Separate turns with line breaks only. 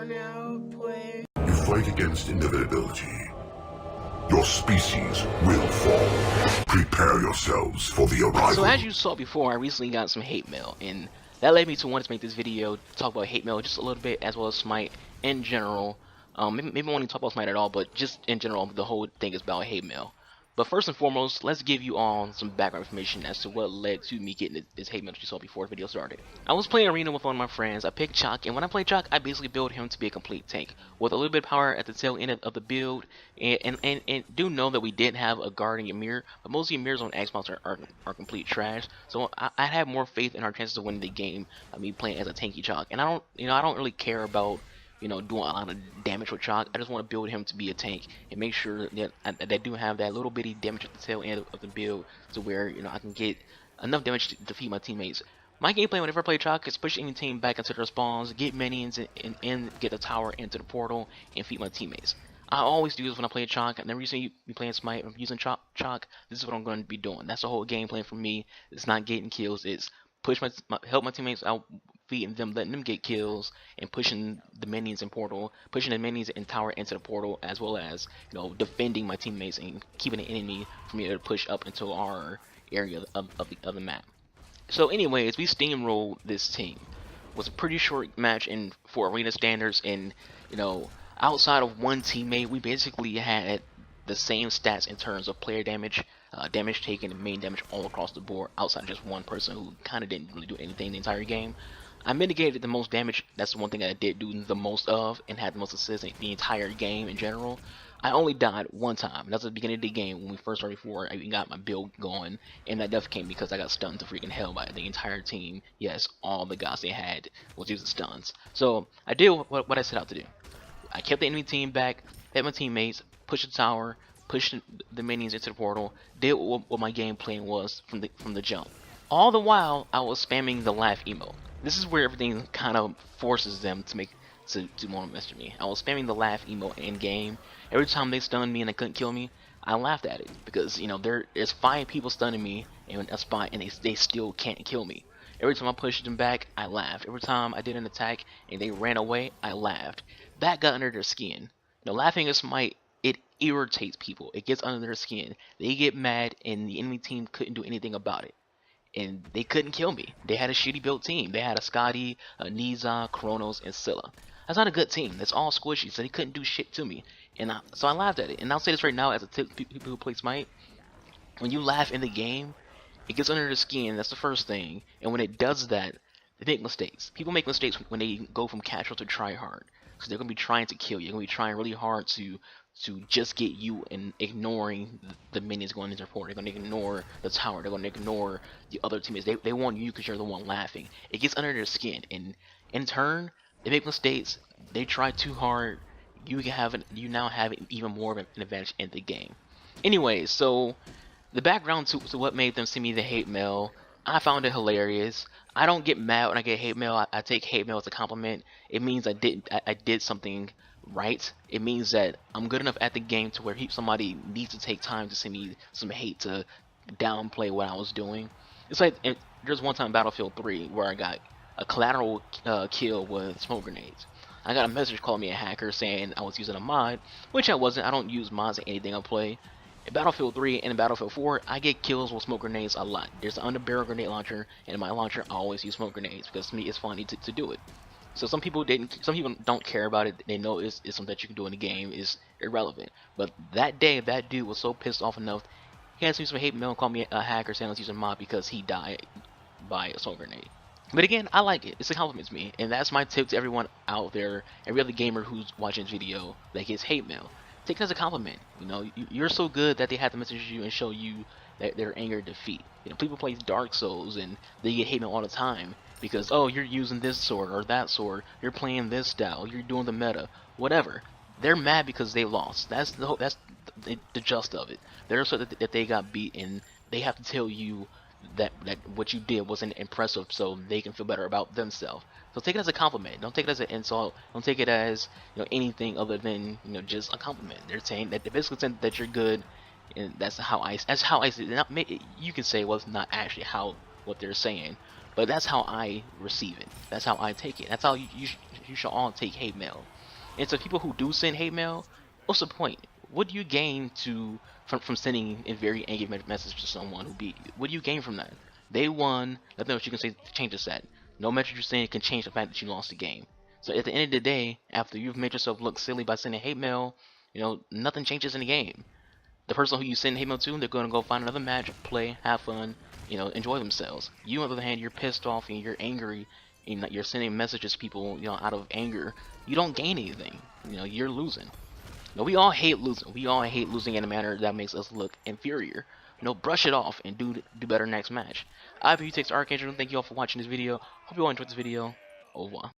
You fight against inevitability. Your species will fall. Prepare yourselves for the arrival.
So as you saw before, I recently got some hate mail, and that led me to want to make this video, talk about hate mail just a little bit, as well as Smite in general. Maybe I won't talk about Smite at all, but just in general, the whole thing is about hate mail. But first and foremost, let's give you all some background information as to what led to me getting this hate mail that you saw before the video started. I was playing Arena with one of my friends. I picked Chalk, and when I play Chalk, I basically build him to be a complete tank with a little bit of power at the tail end of the build. And do know that we did have a guarding Ymir, but most of the Ymirs on Xbox are complete trash. So I have more faith in our chances of winning the game by me playing as a tanky Chalk. And I don't really care about doing a lot of damage with Chalk. I just want to build him to be a tank and make sure that I do have that little bitty damage at the tail end of the build to where I can get enough damage to defeat my teammates. My gameplay whenever I play Chalk is push any team back into their spawns, get minions, and get the tower into the portal and feed my teammates. I always do this when I play Chalk. I've never used to be playing Smite. I'm using Chalk. This is what I'm going to be doing. That's the whole game plan for me. It's not getting kills. It's push help my teammates out, feeding them, letting them get kills, and pushing the minions in portal, pushing the minions and tower into the portal, as well as defending my teammates and keeping the enemy from being able to push up into our area of the map. So anyways, we steamrolled this team. It was a pretty short match for arena standards, and outside of one teammate, we basically had the same stats in terms of player damage, damage taken, and main damage all across the board, outside of just one person who kind of didn't really do anything the entire game. I mitigated the most damage. That's the one thing that I did do the most of, and had the most assists in the entire game in general. I only died one time. That's at the beginning of the game when we first started, before I even got my build going, and that death came because I got stunned to freaking hell by the entire team. Yes, all the guys they had was using stuns. So I did what I set out to do. I kept the enemy team back, hit my teammates, pushed the tower, pushed the minions into the portal, did what my game plan was from the jump. All the while, I was spamming the laugh emote. This is where everything kind of forces them to want to mess with me. I was spamming the laugh emote in game. Every time they stunned me and they couldn't kill me, I laughed at it because there's 5 people stunning me in a spot and they still can't kill me. Every time I pushed them back, I laughed. Every time I did an attack and they ran away, I laughed. That got under their skin. Laughing at Smite, it irritates people. It gets under their skin. They get mad, and the enemy team couldn't do anything about it. And they couldn't kill me. They had a shitty built team. They had a Scotty, a Niza, Kronos, and Scylla. That's not a good team. That's all squishy, so they couldn't do shit to me. And so I laughed at it. And I'll say this right now as a tip to people who play Smite. When you laugh in the game, it gets under the skin. That's the first thing. And when it does that, they make mistakes. People make mistakes when they go from casual to try hard. Because they're going to be trying to kill you. They're going to be trying really hard to just get you, and ignoring the minions going into the port. They're going to ignore the tower. They're going to ignore the other teammates. They want you because you're the one laughing. It gets under their skin, and in turn, they make mistakes. They try too hard. You now have even more of an advantage in the game. Anyways, so the background to what made them send me the hate mail, I found it hilarious. I don't get mad when I get hate mail. I take hate mail as a compliment. It means I did something right. It means that I'm good enough at the game to where somebody needs to take time to send me some hate to downplay what I was doing. It's like there's one time in Battlefield 3 where I got a collateral kill with smoke grenades. I got a message calling me a hacker saying I was using a mod, which I wasn't. I don't use mods in anything I play. In Battlefield 3 and in Battlefield 4, I get kills with smoke grenades a lot. There's an underbarrel grenade launcher, and in my launcher, I always use smoke grenades because to me it's funny to do it. So some people don't care about it. They know it's something that you can do in the game. Is irrelevant. But that day, that dude was so pissed off enough, he had some hate mail and called me a hacker saying I was using mod because he died by a smoke grenade. But again, I like it. It's a compliment to me, and that's my tip to everyone out there, every other gamer who's watching this video that gets hate mail. Take it as a compliment. You're so good that they have to message you and show you that their anger defeat. People play Dark Souls and they get hate mail all the time because, oh, you're using this sword or that sword, you're playing this style, you're doing the meta, whatever. They're mad because they lost. That's the gist of it. They're upset that they got beat, and they have to tell you that what you did wasn't impressive, so they can feel better about themselves. So take it as a compliment. Don't take it as an insult. Don't take it as anything other than just a compliment. They're saying that, they're basically saying that you're good, and that's how I see it. You can say, well, it's not actually what they're saying, but that's how I receive it. That's how I take it. That's how you should all take hate mail. And to people who do send hate mail, what's the point? What do you gain from sending a very angry message to someone who beat you? What do you gain from that? They won. Nothing else you can say to change the set. No message you're saying can change the fact that you lost the game. So at the end of the day, after you've made yourself look silly by sending hate mail, nothing changes in the game. The person who you send hate mail to, they're going to go find another match, play, have fun, enjoy themselves. You, on the other hand, you're pissed off and you're angry, and you're sending messages to people, out of anger. You don't gain anything. You're losing. No, we all hate losing. We all hate losing in a manner that makes us look inferior. Brush it off and do better next match. I've been UTX Archangel. Thank you all for watching this video. Hope you all enjoyed this video. Au revoir.